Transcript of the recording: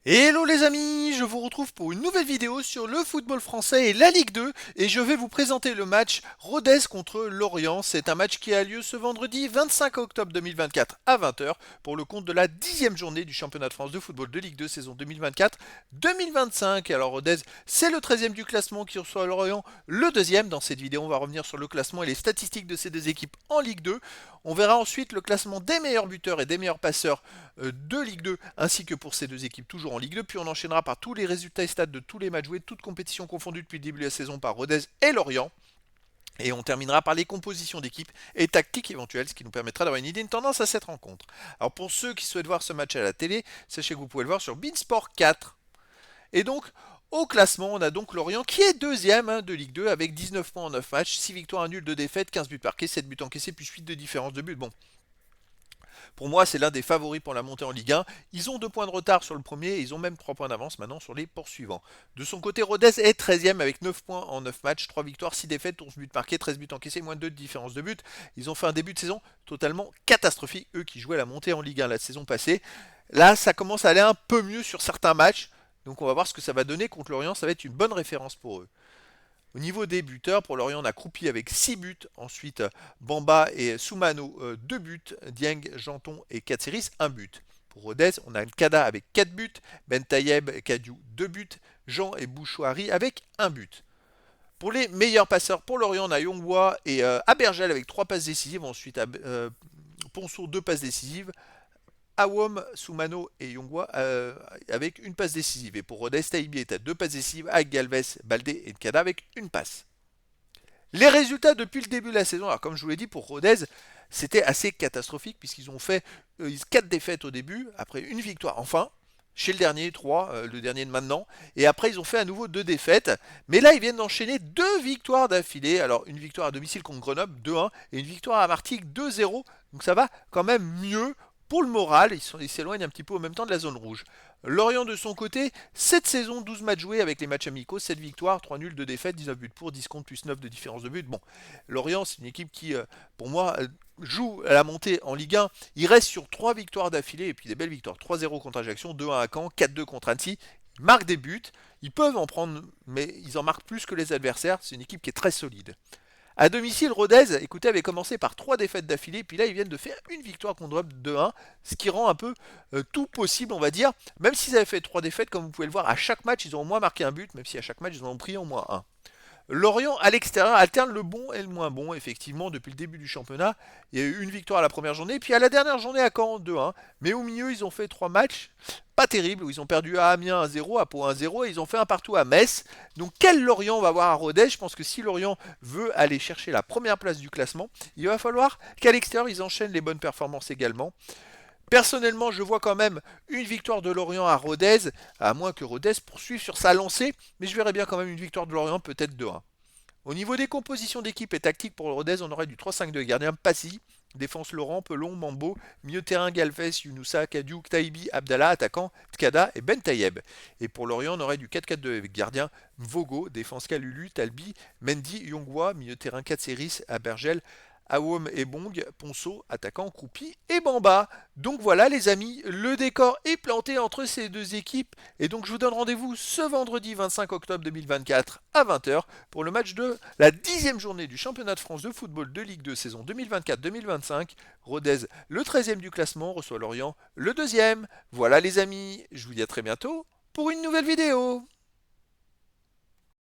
Hello les amis, je vous retrouve pour une nouvelle vidéo sur le football français et la Ligue 2 et je vais vous présenter le match Rodez contre Lorient. C'est un match qui a lieu ce vendredi 25 octobre 2024 à 20 h pour le compte de la 10e journée du championnat de France de football de Ligue 2 saison 2024-2025. Alors Rodez, c'est le 13e du classement qui reçoit Lorient, le deuxième. Dans cette vidéo, on va revenir sur le classement et les statistiques de ces deux équipes en Ligue 2. On verra ensuite le classement des meilleurs buteurs et des meilleurs passeurs de Ligue 2, ainsi que pour ces deux équipes toujours en Ligue 2. Puis on enchaînera par tous les résultats et stats de tous les matchs joués, toutes compétitions confondues depuis le début de la saison par Rodez et Lorient. Et on terminera par les compositions d'équipe et tactiques éventuelles, ce qui nous permettra d'avoir une idée, une tendance à cette rencontre. Alors pour ceux qui souhaitent voir ce match à la télé, sachez que vous pouvez le voir sur Beansport 4. Et donc, au classement, on a donc Lorient qui est deuxième de Ligue 2 avec 19 points en 9 matchs, 6 victoires, 1 nul, 2 défaites, 15 buts marqués, 7 buts encaissés, puis 8 de différence de but. Bon, pour moi, c'est l'un des favoris pour la montée en Ligue 1. Ils ont 2 points de retard sur le premier et ils ont même 3 points d'avance maintenant sur les poursuivants. De son côté, Rodez est 13e avec 9 points en 9 matchs, 3 victoires, 6 défaites, 11 buts marqués, 13 buts encaissés, moins de 2 de différence de but. Ils ont fait un début de saison totalement catastrophique, eux qui jouaient la montée en Ligue 1 la saison passée. Là, ça commence à aller un peu mieux sur certains matchs. Donc on va voir ce que ça va donner contre Lorient. Ça va être une bonne référence pour eux. Au niveau des buteurs, pour Lorient, on a Croupi avec 6 buts. Ensuite, Bamba et Soumano, 2 buts. Dieng, Janton et Katsiris, 1 but. Pour Rodez, on a Nkada avec 4 buts. Ben Tayeb, Kadiou, 2 buts. Jean et Bouchouari avec 1 but. Pour les meilleurs passeurs, pour Lorient, on a Yongwa et Abergel avec 3 passes décisives. Ensuite, Ponceau, 2 passes décisives. Awom, Soumano et Yongwa avec une passe décisive. Et pour Rodez, Taibi est à 2 passes décisives avec Galvez, Baldé et Nkada avec une passe. Les résultats depuis le début de la saison, alors comme je vous l'ai dit pour Rodez, c'était assez catastrophique puisqu'ils ont fait 4 défaites au début, après une victoire enfin, chez le dernier 3, le dernier de maintenant, et après ils ont fait à nouveau 2 défaites, mais là ils viennent d'enchaîner 2 victoires d'affilée, alors une victoire à domicile contre Grenoble 2-1 et une victoire à Martigues 2-0, donc ça va quand même mieux pour le moral, ils s'éloignent un petit peu au même temps de la zone rouge. Lorient de son côté, cette saison, 12 matchs joués avec les matchs amicaux, 7 victoires, 3 nuls, 2 défaites, 19 buts pour, 10 contre plus 9 de différence de but. Bon, Lorient, c'est une équipe qui, pour moi, joue à la montée en Ligue 1. Il reste sur 3 victoires d'affilée et puis des belles victoires. 3-0 contre Ajaccio, 2-1 à Caen, 4-2 contre Annecy. Ils marquent des buts, ils peuvent en prendre, mais ils en marquent plus que les adversaires. C'est une équipe qui est très solide. À domicile, Rodez, écoutez, avait commencé par 3 défaites d'affilée, puis là ils viennent de faire une victoire contre Grenoble 2-1, ce qui rend un peu tout possible, on va dire. Même s'ils avaient fait 3 défaites, comme vous pouvez le voir, à chaque match ils ont au moins marqué un but, même si à chaque match ils en ont pris au moins un. Lorient à l'extérieur alterne le bon et le moins bon, effectivement, depuis le début du championnat. Il y a eu une victoire à la première journée, puis à la dernière journée à Caen 2-1. Mais au milieu, ils ont fait 3 matchs pas terribles, où ils ont perdu à Amiens 1-0, à Pau 1-0, et ils ont fait un partout à Metz. Donc quel Lorient on va voir à Rodez? Je pense que si Lorient veut aller chercher la première place du classement, il va falloir qu'à l'extérieur, ils enchaînent les bonnes performances également. Personnellement, je vois quand même une victoire de Lorient à Rodez, à moins que Rodez poursuive sur sa lancée, mais je verrais bien quand même une victoire de Lorient, peut-être 2-1. Au niveau des compositions d'équipe et tactique pour le Rodez, on aurait du 3-5-2 gardien Passy, défense Laurent, Pelon, Mambo, milieu de terrain Galvez, Younoussa, Kadiou, Taibi, Abdallah, attaquant Tkada et Ben Tayeb. Et pour Lorient, on aurait du 4-4-2 avec gardien Vogo, défense Kalulu, Talbi, Mendy, Yongwa, milieu de terrain Katseris, Abergel, Awom et Bong, Ponceau, attaquant Croupi et Bamba. Donc voilà les amis, le décor est planté entre ces deux équipes et donc je vous donne rendez-vous ce vendredi 25 octobre 2024 à 20 h pour le match de la 10e journée du championnat de France de football de Ligue 2 saison 2024-2025. Rodez, le 13e du classement, reçoit Lorient, le 2e. Voilà les amis, je vous dis à très bientôt pour une nouvelle vidéo.